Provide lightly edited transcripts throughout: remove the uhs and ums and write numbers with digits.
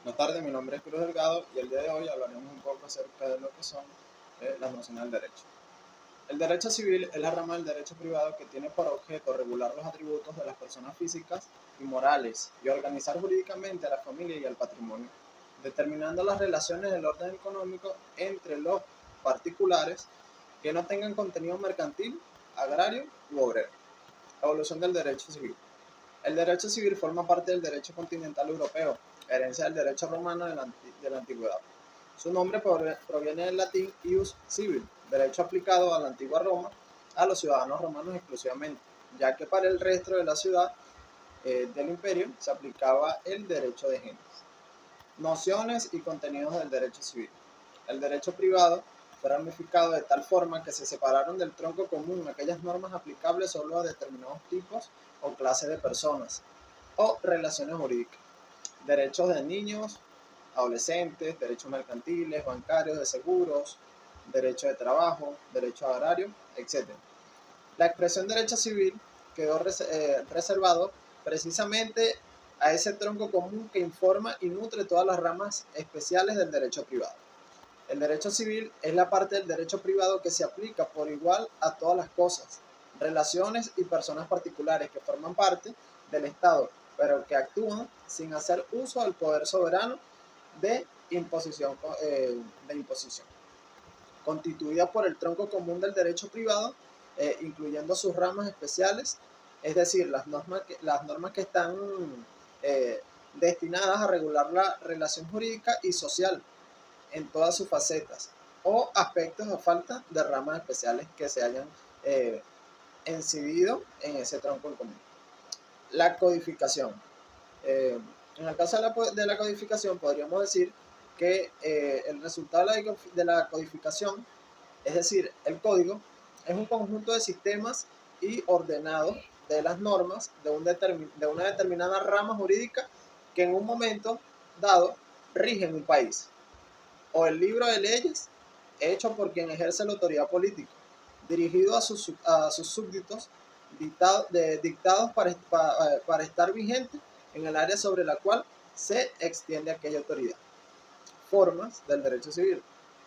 Buenas tardes, mi nombre es Cruz Delgado y el día de hoy hablaremos un poco acerca de lo que son las nociones del derecho. El derecho civil es la rama del derecho privado que tiene por objeto regular los atributos de las personas físicas y morales y organizar jurídicamente a la familia y al patrimonio, determinando las relaciones del orden económico entre los particulares que no tengan contenido mercantil, agrario u obrero. Evolución del derecho civil. El derecho civil forma parte del derecho continental europeo, herencia del derecho romano de la antigüedad. Su nombre proviene del latín ius civil, derecho aplicado a la antigua Roma a los ciudadanos romanos exclusivamente, ya que para el resto de la ciudad del imperio se aplicaba el derecho de gentes. Nociones y contenidos del derecho civil. El derecho privado fue ramificado de tal forma que se separaron del tronco común aquellas normas aplicables solo a determinados tipos o clases de personas o relaciones jurídicas. Derechos de niños, adolescentes, derechos mercantiles, bancarios, de seguros, derecho de trabajo, derecho agrario, etc. La expresión derecho civil quedó reservado precisamente a ese tronco común que informa y nutre todas las ramas especiales del derecho privado. El derecho civil es la parte del derecho privado que se aplica por igual a todas las cosas, relaciones y personas particulares que forman parte del Estado, pero que actúan sin hacer uso del poder soberano de imposición. Constituida por el tronco común del derecho privado, incluyendo sus ramas especiales, es decir, las normas que están destinadas a regular la relación jurídica y social en todas sus facetas, o aspectos a falta de ramas especiales que se hayan incidido en ese tronco en común. La codificación. En el caso de la codificación, podríamos decir que el resultado de la codificación, es decir, el código, es un conjunto de sistemas y ordenados de las normas de una determinada rama jurídica que en un momento dado rigen un país, o el libro de leyes hecho por quien ejerce la autoridad política, dirigido a sus súbditos, dictados para estar vigente en el área sobre la cual se extiende aquella autoridad. Formas del derecho civil.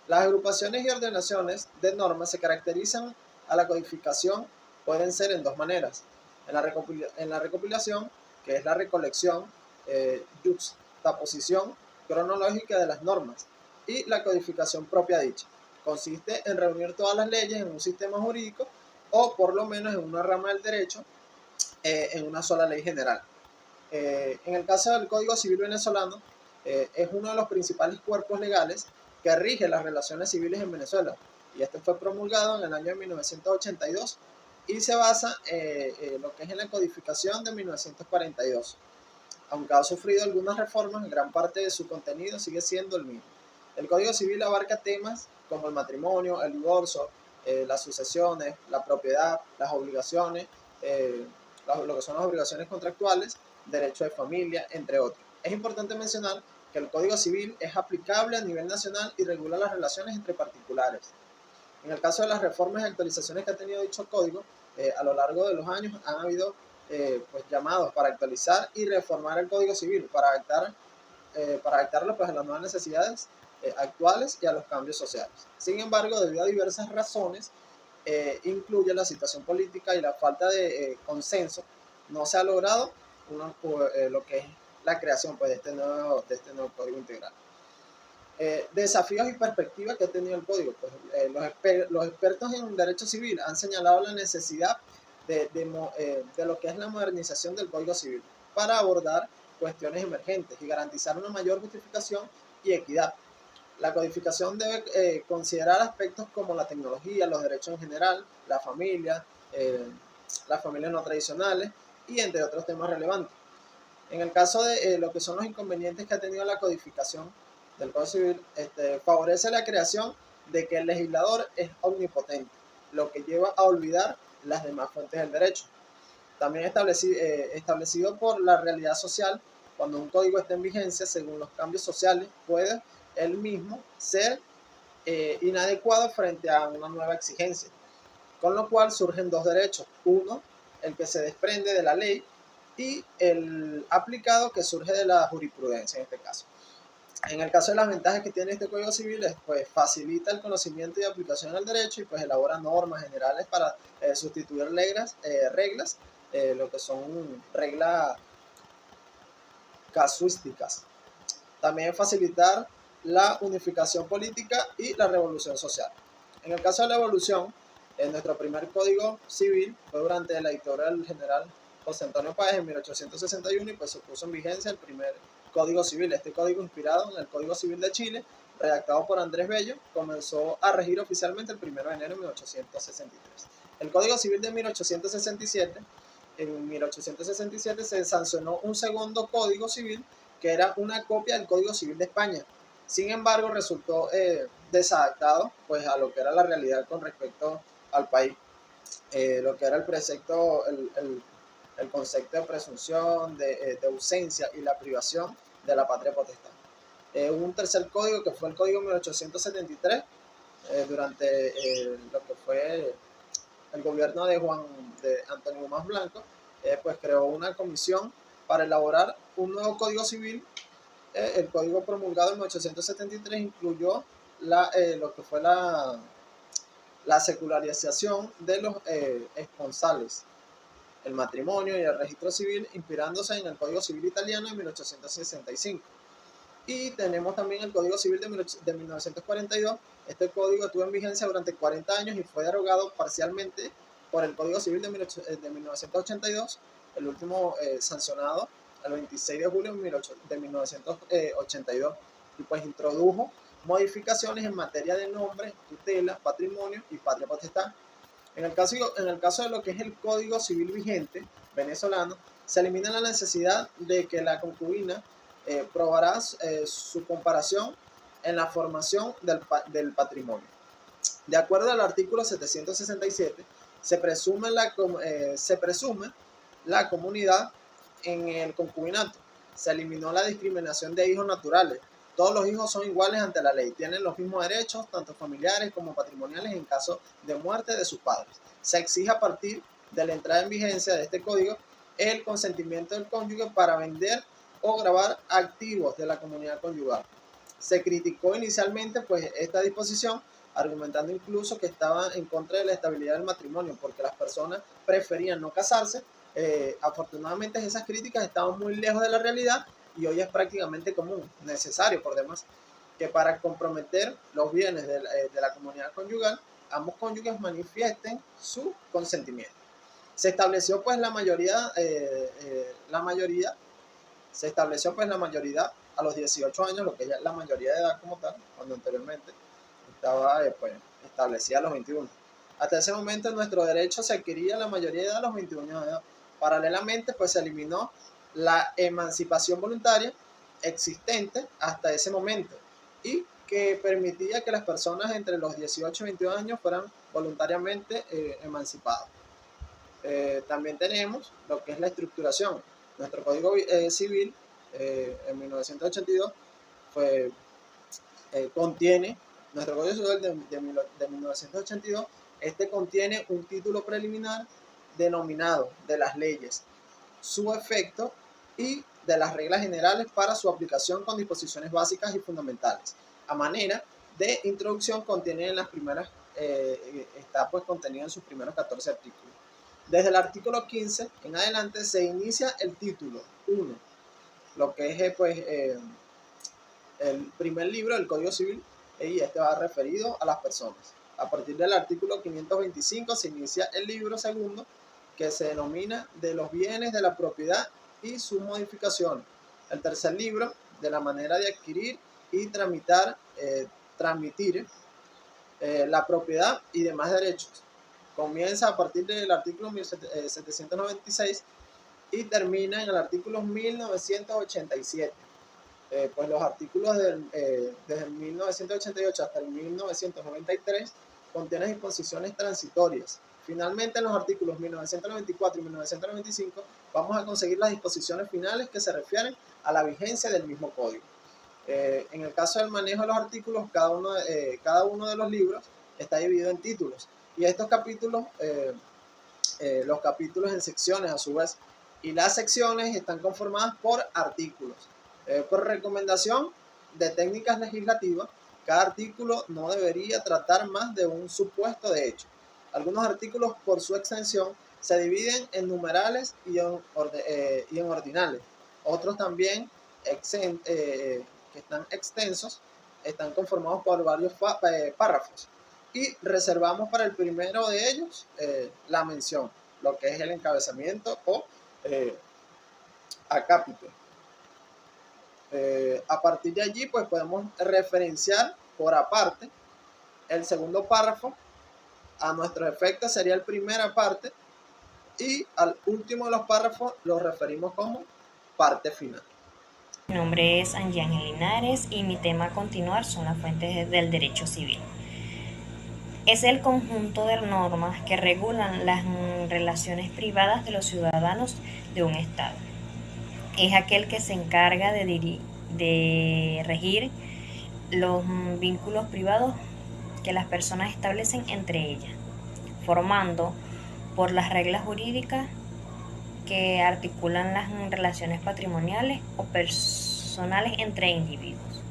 Las agrupaciones y ordenaciones de normas se caracterizan a la codificación, pueden ser en dos maneras. En la recopilación, que es la recolección, juxtaposición cronológica de las normas, y la codificación propia dicha. Consiste en reunir todas las leyes en un sistema jurídico o por lo menos en una rama del derecho en una sola ley general. En el caso del Código Civil venezolano, es uno de los principales cuerpos legales que rige las relaciones civiles en Venezuela, y este fue promulgado en el año de 1982 y se basa en lo que es en la codificación de 1942. Aunque ha sufrido algunas reformas, gran parte de su contenido sigue siendo el mismo. El Código Civil abarca temas como el matrimonio, el divorcio, las sucesiones, la propiedad, las obligaciones, lo que son las obligaciones contractuales, derecho de familia, entre otros. Es importante mencionar que el Código Civil es aplicable a nivel nacional y regula las relaciones entre particulares. En el caso de las reformas y actualizaciones que ha tenido dicho código, a lo largo de los años han habido pues, llamados para actualizar y reformar el Código Civil, para adaptarlo pues, a las nuevas necesidades actuales y a los cambios sociales. Sin embargo, debido a diversas razones, incluye la situación política y la falta de consenso, no se ha logrado lo que es la creación pues, de este nuevo código integral. Desafíos y perspectivas que ha tenido el código. Pues, los expertos en derecho civil han señalado la necesidad de lo que es la modernización del Código Civil para abordar cuestiones emergentes y garantizar una mayor justificación y equidad. La codificación debe considerar aspectos como la tecnología, los derechos en general, las familias no tradicionales y entre otros temas relevantes. En el caso de lo que son los inconvenientes que ha tenido la codificación del Código Civil, favorece la creación de que el legislador es omnipotente, lo que lleva a olvidar las demás fuentes del derecho. También establecido por la realidad social, cuando un código está en vigencia según los cambios sociales, puede él mismo ser inadecuado frente a una nueva exigencia, con lo cual surgen dos derechos. Uno, el que se desprende de la ley, y el aplicado que surge de la jurisprudencia en este caso. En el caso de las ventajas que tiene este Código Civil, pues facilita el conocimiento y aplicación del derecho y pues elabora normas generales para sustituir reglas, lo que son reglas casuísticas. También facilitar la unificación política y la revolución social. En el caso de la evolución, nuestro primer Código Civil fue durante la dictadura del general José Antonio Páez en 1861 y pues se puso en vigencia el primer Código Civil. Este código, inspirado en el Código Civil de Chile, redactado por Andrés Bello, comenzó a regir oficialmente el 1 de enero de 1863. El Código Civil de 1867, en 1867 se sancionó un segundo Código Civil que era una copia del Código Civil de España. Sin embargo, resultó desadaptado pues, a lo que era la realidad con respecto al país. Lo que era el precepto, el concepto de presunción, de ausencia y la privación de la patria potestad. Un tercer código que fue el Código 1873, durante lo que fue el gobierno de Antonio Guzmán Blanco, pues creó una comisión para elaborar un nuevo Código Civil. El código promulgado en 1873 incluyó lo que fue la secularización de los esponsales, el matrimonio y el registro civil, inspirándose en el Código Civil italiano de 1865. Y tenemos también el Código Civil de 1942. Este código estuvo en vigencia durante 40 años y fue derogado parcialmente por el Código Civil de 1982, el último sancionado el 26 de julio de 1982, y pues introdujo modificaciones en materia de nombre, tutela, patrimonio y patria potestad. En el caso de lo que es el Código Civil vigente venezolano, se elimina la necesidad de que la concubina probará su comparación en la formación del patrimonio. De acuerdo al artículo 767, se presume la comunidad en el concubinato. Se eliminó la discriminación de hijos naturales. Todos los hijos son iguales ante la ley, tienen los mismos derechos, tanto familiares como patrimoniales, en caso de muerte de sus padres. Se exige a partir de la entrada en vigencia de este código el consentimiento del cónyuge para vender o grabar activos de la comunidad conyugal. Se criticó inicialmente pues esta disposición, argumentando incluso que estaba en contra de la estabilidad del matrimonio, porque las personas preferían no casarse. Afortunadamente esas críticas estaban muy lejos de la realidad y hoy es prácticamente común, necesario por demás, que para comprometer los bienes de la comunidad conyugal, ambos cónyuges manifiesten su consentimiento. Se estableció pues la mayoría a los 18 años, lo que ya es la mayoría de edad como tal, cuando anteriormente estaba pues, establecida a los 21. Hasta ese momento nuestro derecho se adquiría la mayoría de edad a los 21 años de edad. Paralelamente pues se eliminó la emancipación voluntaria existente hasta ese momento y que permitía que las personas entre los 18 y 22 años fueran voluntariamente emancipadas. También tenemos lo que es la estructuración. Nuestro Código Civil en 1982 contiene, nuestro Código Civil de 1982, contiene un título preliminar denominado de las leyes, su efecto y de las reglas generales para su aplicación con disposiciones básicas y fundamentales. A manera de introducción contiene en las primeras, está pues contenido en sus primeros 14 artículos. Desde el artículo 15 en adelante se inicia el título 1, lo que es el primer libro del Código Civil, y este va referido a las personas. A partir del artículo 525 se inicia el libro segundo, que se denomina de los bienes de la propiedad y sus modificaciones. El tercer libro, de la manera de adquirir y transmitir la propiedad y demás derechos. Comienza a partir del artículo 1796 y termina en el artículo 1987. Pues los artículos desde el 1988 hasta el 1993 contienen disposiciones transitorias. Finalmente, en los artículos 1994 y 1995 vamos a conseguir las disposiciones finales que se refieren a la vigencia del mismo código. En el caso del manejo de los artículos, cada uno de los libros está dividido en títulos y estos capítulos, los capítulos en secciones a su vez, y las secciones están conformadas por artículos. Por recomendación, de técnicas legislativas, cada artículo no debería tratar más de un supuesto de hecho. Algunos artículos, por su extensión, se dividen en numerales y en ordinales. Otros también que están extensos, están conformados por varios párrafos. Y reservamos para el primero de ellos la mención, lo que es el encabezamiento o acápite. A partir de allí, pues podemos referenciar por aparte el segundo párrafo. A nuestro efecto sería el primera parte, y al último de los párrafos los referimos como parte final. Mi nombre es Angie Ángel Linares y mi tema a continuar son las fuentes del derecho civil. Es el conjunto de normas que regulan las relaciones privadas de los ciudadanos de un Estado. Es aquel que se encarga de regir los vínculos privados que las personas establecen entre ellas, formando por las reglas jurídicas que articulan las relaciones patrimoniales o personales entre individuos.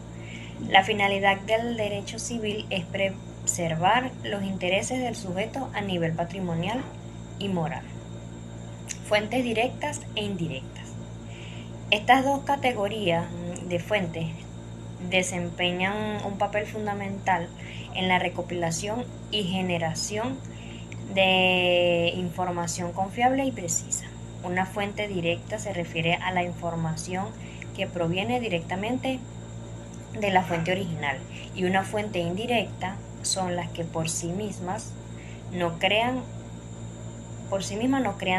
La finalidad del derecho civil es preservar los intereses del sujeto a nivel patrimonial y moral. Fuentes directas e indirectas. Estas dos categorías de fuentes desempeñan un papel fundamental en la recopilación y generación de información confiable y precisa. Una fuente directa se refiere a la información que proviene directamente de la fuente original, y una fuente indirecta son las que por sí mismas no crean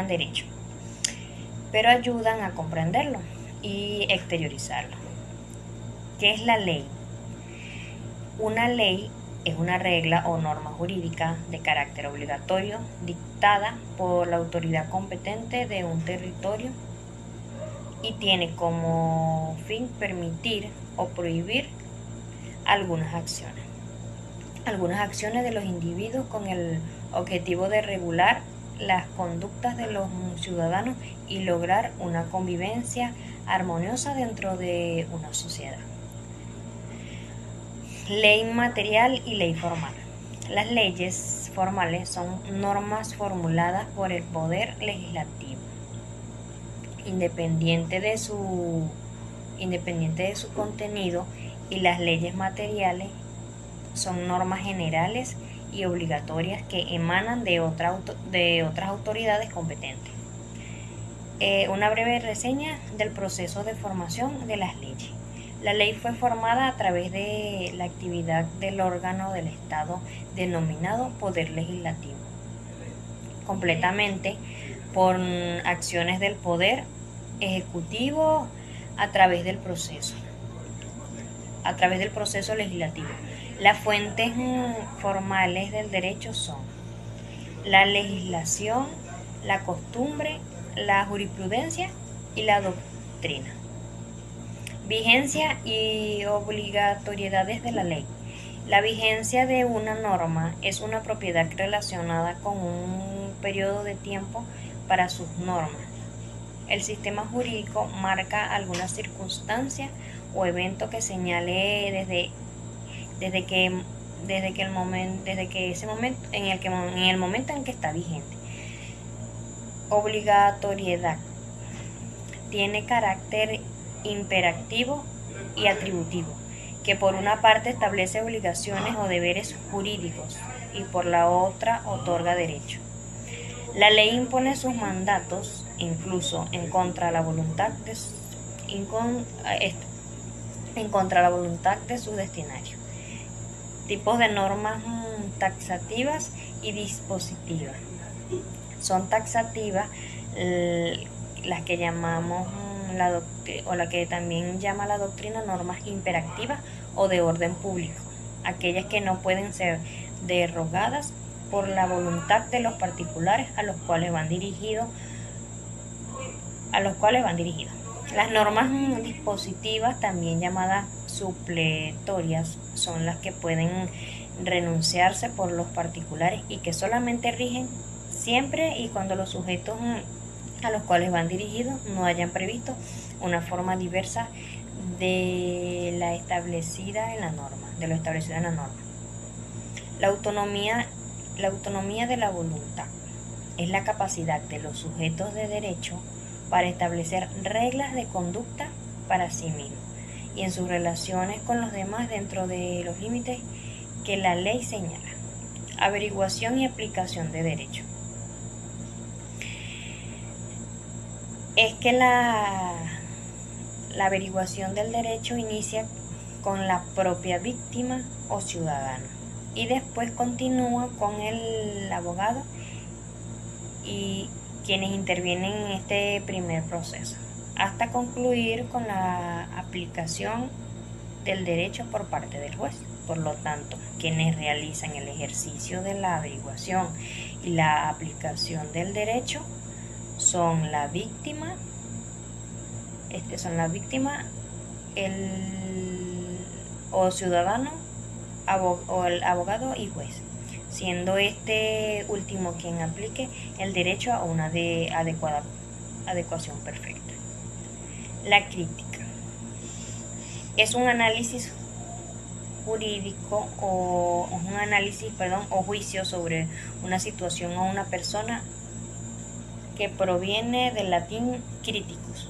derecho, pero ayudan a comprenderlo y exteriorizarlo. ¿Qué es la ley? Una ley es una regla o norma jurídica de carácter obligatorio dictada por la autoridad competente de un territorio y tiene como fin permitir o prohibir algunas acciones de los individuos con el objetivo de regular las conductas de los ciudadanos y lograr una convivencia armoniosa dentro de una sociedad. Ley material y ley formal. Las leyes formales son normas formuladas por el Poder Legislativo, independiente de su contenido, y las leyes materiales son normas generales y obligatorias que emanan de otras autoridades competentes. Una breve reseña del proceso de formación de las leyes. La ley fue formada a través de la actividad del órgano del Estado denominado Poder Legislativo, completamente por acciones del Poder Ejecutivo a través del proceso legislativo. Las fuentes formales del derecho son la legislación, la costumbre, la jurisprudencia y la doctrina. Vigencia y obligatoriedades de la ley. La vigencia de una norma es una propiedad relacionada con un periodo de tiempo para sus normas. El sistema jurídico marca alguna circunstancia o evento que señale en el momento en que está vigente. Obligatoriedad. Tiene carácter imperativo y atributivo, que por una parte establece obligaciones o deberes jurídicos y por la otra otorga derecho. La ley impone sus mandatos incluso en contra de la voluntad de sus destinatarios. Tipos de normas taxativas y dispositivas. Son taxativas las que llamamos la que también llama la doctrina normas imperativas o de orden público, aquellas que no pueden ser derogadas por la voluntad de los particulares a los cuales van dirigidos. Las normas dispositivas, también llamadas supletorias, son las que pueden renunciarse por los particulares y que solamente rigen siempre y cuando los sujetos a los cuales van dirigidos no hayan previsto una forma diversa de lo establecido en la norma. La autonomía de la voluntad es la capacidad de los sujetos de derecho para establecer reglas de conducta para sí mismos y en sus relaciones con los demás dentro de los límites que la ley señala. Averiguación y aplicación de derecho. Es que la averiguación del derecho inicia con la propia víctima o ciudadano y después continúa con el abogado y quienes intervienen en este primer proceso, hasta concluir con la aplicación del derecho por parte del juez. Por lo tanto, quienes realizan el ejercicio de la averiguación y la aplicación del derecho son la víctima, o ciudadano, o el abogado y juez, siendo este último quien aplique el derecho a una adecuación perfecta. La crítica es un análisis jurídico o juicio sobre una situación o una persona que proviene del latín criticus,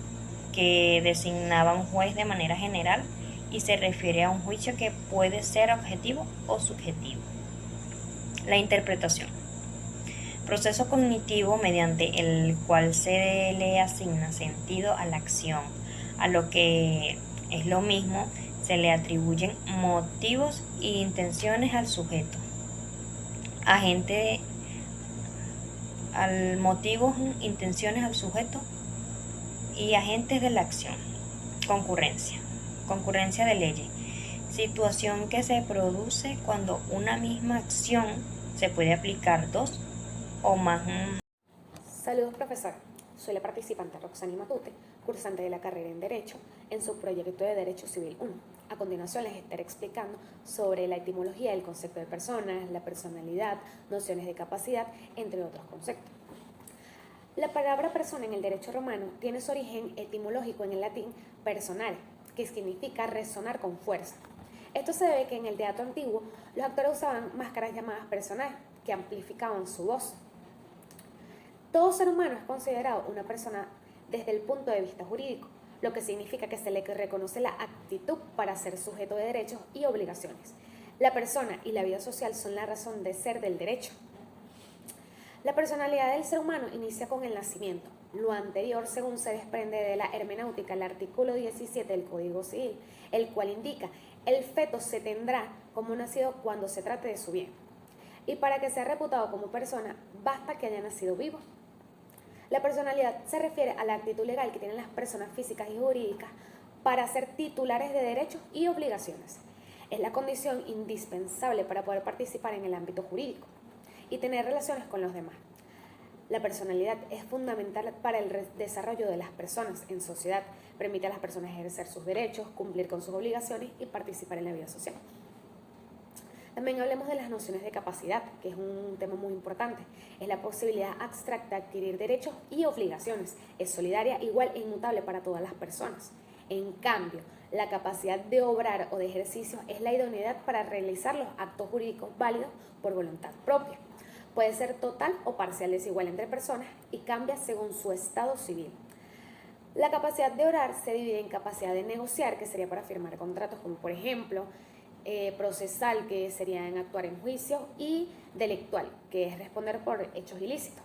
que designaba un juez de manera general y se refiere a un juicio que puede ser objetivo o subjetivo. La interpretación. Proceso cognitivo mediante el cual se le asigna sentido a la acción, a lo que es lo mismo, se le atribuyen motivos e intenciones al sujeto. Intenciones al sujeto y agentes de la acción. Concurrencia de leyes. Situación que se produce cuando una misma acción se puede aplicar dos o más. Saludos, profesor. Soy la participante Roxani Matute, cursante de la carrera en Derecho, en su proyecto de Derecho Civil 1. A continuación les estaré explicando sobre la etimología del concepto de personas, la personalidad, nociones de capacidad, entre otros conceptos. La palabra persona en el derecho romano tiene su origen etimológico en el latín personare, que significa resonar con fuerza. Esto se debe que en el teatro antiguo los actores usaban máscaras llamadas personajes, que amplificaban su voz. Todo ser humano es considerado una persona desde el punto de vista jurídico, lo que significa que se le reconoce la aptitud para ser sujeto de derechos y obligaciones. La persona y la vida social son la razón de ser del derecho. La personalidad del ser humano inicia con el nacimiento. Lo anterior, según se desprende de la hermenéutica, el artículo 17 del Código Civil, el cual indica: el feto se tendrá como nacido cuando se trate de su bien. Y para que sea reputado como persona, basta que haya nacido vivo. La personalidad se refiere a la actitud legal que tienen las personas físicas y jurídicas para ser titulares de derechos y obligaciones. Es la condición indispensable para poder participar en el ámbito jurídico y tener relaciones con los demás. La personalidad es fundamental para el desarrollo de las personas en sociedad, permite a las personas ejercer sus derechos, cumplir con sus obligaciones y participar en la vida social. También hablemos de las nociones de capacidad, que es un tema muy importante. Es la posibilidad abstracta de adquirir derechos y obligaciones. Es solidaria, igual e inmutable para todas las personas. En cambio, la capacidad de obrar o de ejercicio es la idoneidad para realizar los actos jurídicos válidos por voluntad propia. Puede ser total o parcial, desigual entre personas y cambia según su estado civil. La capacidad de obrar se divide en capacidad de negociar, que sería para firmar contratos, como por ejemplo procesal, que sería en actuar en juicio, y delictual, que es responder por hechos ilícitos.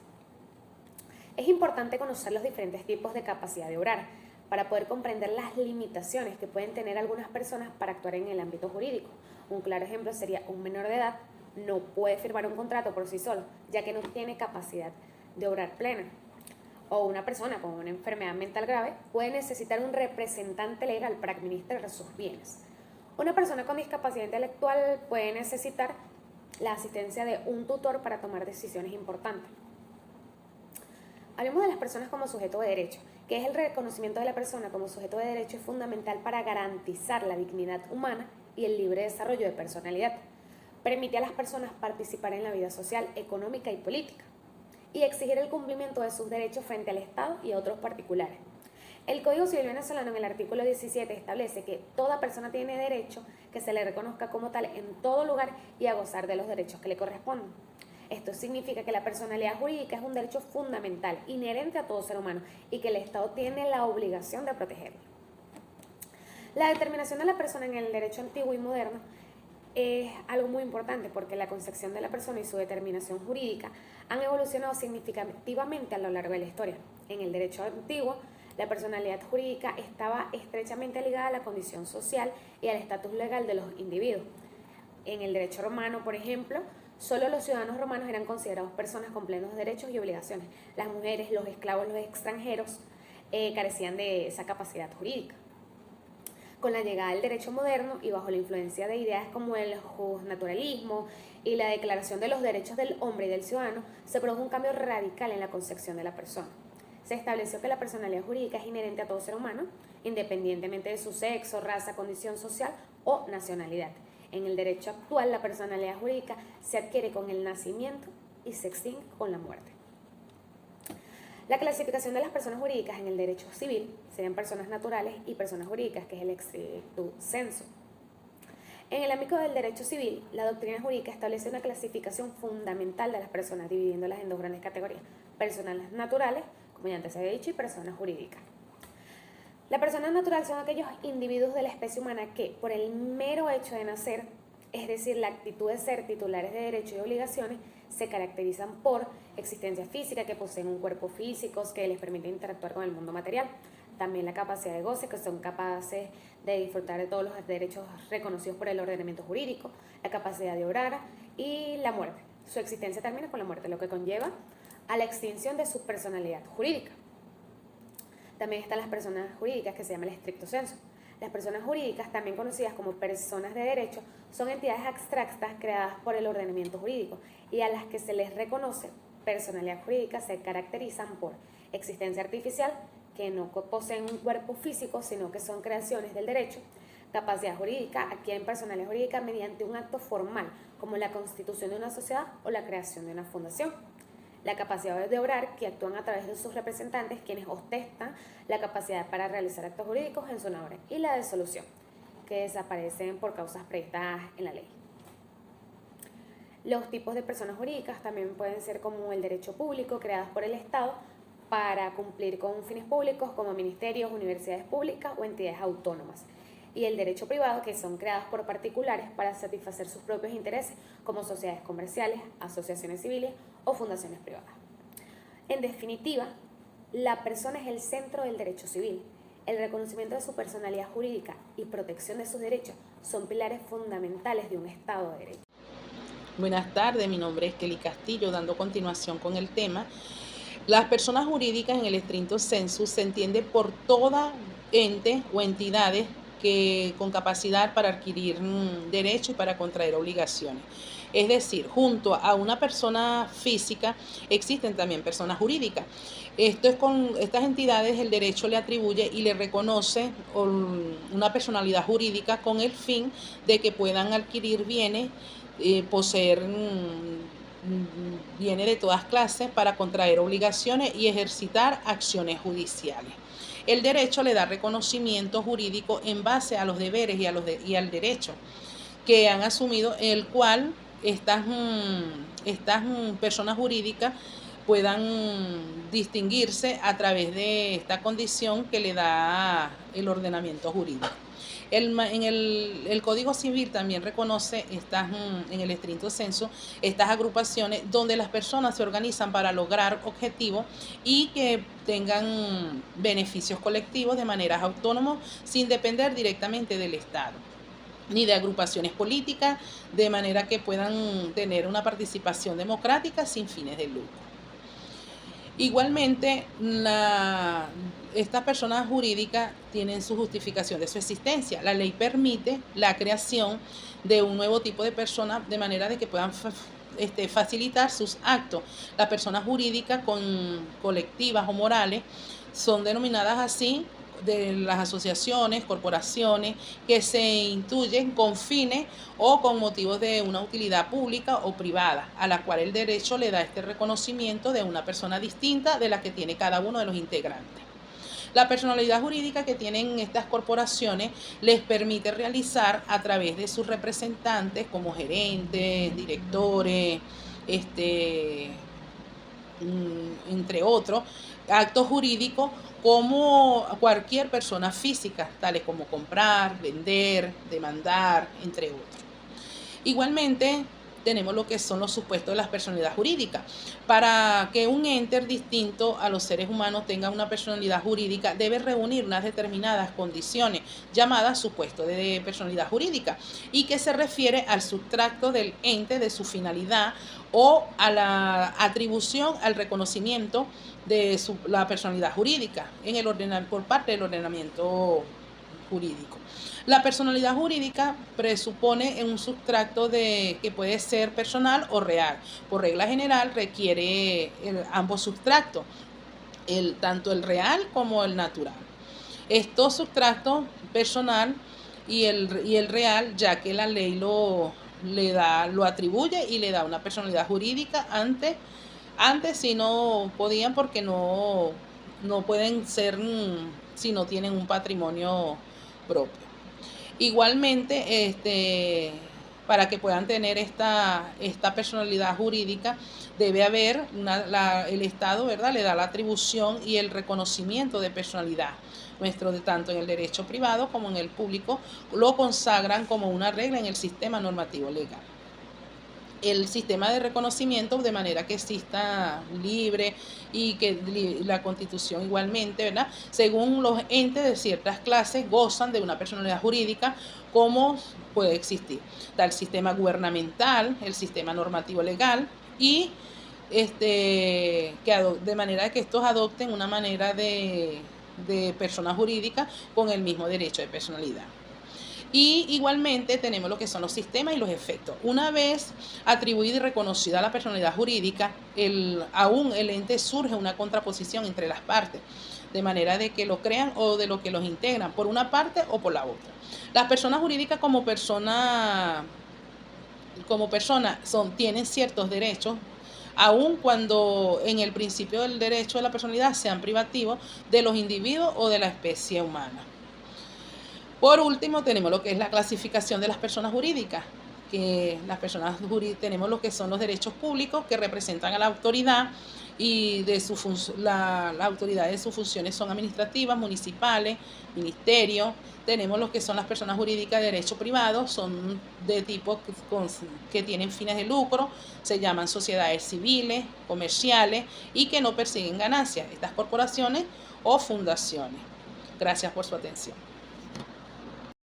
Es importante conocer los diferentes tipos de capacidad de obrar para poder comprender las limitaciones que pueden tener algunas personas para actuar en el ámbito jurídico. Un claro ejemplo sería un menor de edad no puede firmar un contrato por sí solo, ya que no tiene capacidad de obrar plena. O una persona con una enfermedad mental grave puede necesitar un representante legal para administrar sus bienes. Una persona con discapacidad intelectual puede necesitar la asistencia de un tutor para tomar decisiones importantes. Hablemos de las personas como sujeto de derecho, que es el reconocimiento de la persona como sujeto de derecho es fundamental para garantizar la dignidad humana y el libre desarrollo de personalidad. Permite a las personas participar en la vida social, económica y política y exigir el cumplimiento de sus derechos frente al Estado y a otros particulares. El Código Civil venezolano en el artículo 17 establece que toda persona tiene derecho que se le reconozca como tal en todo lugar y a gozar de los derechos que le corresponden. Esto significa que la personalidad jurídica es un derecho fundamental, inherente a todo ser humano, y que el Estado tiene la obligación de protegerlo. La determinación de la persona en el derecho antiguo y moderno es algo muy importante porque la concepción de la persona y su determinación jurídica han evolucionado significativamente a lo largo de la historia. En el derecho antiguo, la personalidad jurídica estaba estrechamente ligada a la condición social y al estatus legal de los individuos. En el derecho romano, por ejemplo, solo los ciudadanos romanos eran considerados personas con plenos derechos y obligaciones. Las mujeres, los esclavos, los extranjeros carecían de esa capacidad jurídica. Con la llegada del derecho moderno y bajo la influencia de ideas como el justnaturalismo y la declaración de los derechos del hombre y del ciudadano, se produjo un cambio radical en la concepción de la persona. Se estableció que la personalidad jurídica es inherente a todo ser humano, independientemente de su sexo, raza, condición social o nacionalidad. En el derecho actual, la personalidad jurídica se adquiere con el nacimiento y se extingue con la muerte. La clasificación de las personas jurídicas en el derecho civil serían personas naturales y personas jurídicas, que es el estricto sensu. En el ámbito del derecho civil, la doctrina jurídica establece una clasificación fundamental de las personas, dividiéndolas en dos grandes categorías: personas naturales, como ya antes se había dicho, y personas jurídicas. Las personas naturales son aquellos individuos de la especie humana que, por el mero hecho de nacer, es decir, la actitud de ser titulares de derechos y obligaciones, se caracterizan por existencia física, que poseen un cuerpo físico que les permite interactuar con el mundo material. También la capacidad de goce, que son capaces de disfrutar de todos los derechos reconocidos por el ordenamiento jurídico, la capacidad de obrar y la muerte. Su existencia termina con la muerte, lo que conlleva a la extinción de su personalidad jurídica. También están las personas jurídicas, que se llama el estricto sensu. Las personas jurídicas, también conocidas como personas de derecho, son entidades abstractas creadas por el ordenamiento jurídico y a las que se les reconoce personalidad jurídica se caracterizan por existencia artificial, que no poseen un cuerpo físico, sino que son creaciones del derecho; capacidad jurídica, adquieren personalidad jurídica mediante un acto formal, como la constitución de una sociedad o la creación de una fundación; la capacidad de obrar, que actúan a través de sus representantes, quienes ostentan la capacidad para realizar actos jurídicos en su nombre; y la disolución, que desaparecen por causas previstas en la ley. Los tipos de personas jurídicas también pueden ser como el derecho público, creadas por el Estado para cumplir con fines públicos como ministerios, universidades públicas o entidades autónomas; y el derecho privado, que son creadas por particulares para satisfacer sus propios intereses, como sociedades comerciales, asociaciones civiles o fundaciones privadas. En definitiva, la persona es el centro del derecho civil. El reconocimiento de su personalidad jurídica y protección de sus derechos son pilares fundamentales de un Estado de Derecho. Buenas tardes, mi nombre es Kelly Castillo, dando continuación con el tema. Las personas jurídicas en el estricto sensu se entiende por toda ente o entidades que con capacidad para adquirir derechos y para contraer obligaciones. Es decir, junto a una persona física existen también personas jurídicas. Esto es con estas entidades el derecho le atribuye y le reconoce una personalidad jurídica con el fin de que puedan adquirir bienes, poseer bienes de todas clases para contraer obligaciones y ejercitar acciones judiciales. El derecho le da reconocimiento jurídico en base a los deberes y al derecho que han asumido, el cual estas personas jurídicas puedan distinguirse a través de esta condición que le da el ordenamiento jurídico. El Código Civil también reconoce en el estricto sensu estas agrupaciones donde las personas se organizan para lograr objetivos y que tengan beneficios colectivos de manera autónoma, sin depender directamente del Estado ni de agrupaciones políticas, de manera que puedan tener una participación democrática sin fines de lucro. Igualmente, estas personas jurídicas tienen su justificación de su existencia. La ley permite la creación de un nuevo tipo de personas de manera de que puedan facilitar sus actos. Las personas jurídicas colectivas o morales son denominadas así de las asociaciones, corporaciones que se instituyen con fines o con motivos de una utilidad pública o privada, a la cual el derecho le da este reconocimiento de una persona distinta de la que tiene cada uno de los integrantes. La personalidad jurídica que tienen estas corporaciones les permite realizar a través de sus representantes como gerentes, directores, entre otros, actos jurídicos como cualquier persona física, tales como comprar, vender, demandar, entre otros. Igualmente, tenemos lo que son los supuestos de las personalidades jurídicas. Para que un ente distinto a los seres humanos tenga una personalidad jurídica, debe reunir unas determinadas condiciones llamadas supuesto de personalidad jurídica, y que se refiere al sustracto del ente de su finalidad o a la atribución al reconocimiento de la personalidad jurídica por parte del ordenamiento jurídico. La personalidad jurídica presupone un sustracto que puede ser personal o real. Por regla general requiere ambos sustractos, tanto el real como el natural. Estos sustractos personal y el real, ya que la ley lo atribuye y le da una personalidad jurídica. Antes sí no podían, porque no pueden ser si no tienen un patrimonio propio. Igualmente, para que puedan tener esta personalidad jurídica, debe haber el Estado, ¿verdad?, le da la atribución y el reconocimiento de personalidad. Tanto en el derecho privado como en el público, lo consagran como una regla en el sistema normativo legal. El sistema de reconocimiento, de manera que exista libre y que la Constitución igualmente, ¿verdad?, según los entes de ciertas clases gozan de una personalidad jurídica, como puede existir. Está el sistema gubernamental, el sistema normativo legal, y de manera que estos adopten una manera de persona jurídica con el mismo derecho de personalidad. Y igualmente tenemos lo que son los sistemas y los efectos. Una vez atribuida y reconocida la personalidad jurídica, aún el ente surge una contraposición entre las partes, de manera de que lo crean o de lo que los integran, por una parte o por la otra. Las personas jurídicas como personas tienen ciertos derechos, aun cuando en el principio del derecho de la personalidad sean privativos de los individuos o de la especie humana. Por último, tenemos lo que es la clasificación de las personas jurídicas, que tenemos lo que son los derechos públicos, que representan a la autoridad, y la autoridad de sus funciones son administrativas, municipales, ministerios. Tenemos lo que son las personas jurídicas de derecho privado, son de tipo que tienen fines de lucro, se llaman sociedades civiles, comerciales, y que no persiguen ganancias, estas corporaciones o fundaciones. Gracias por su atención.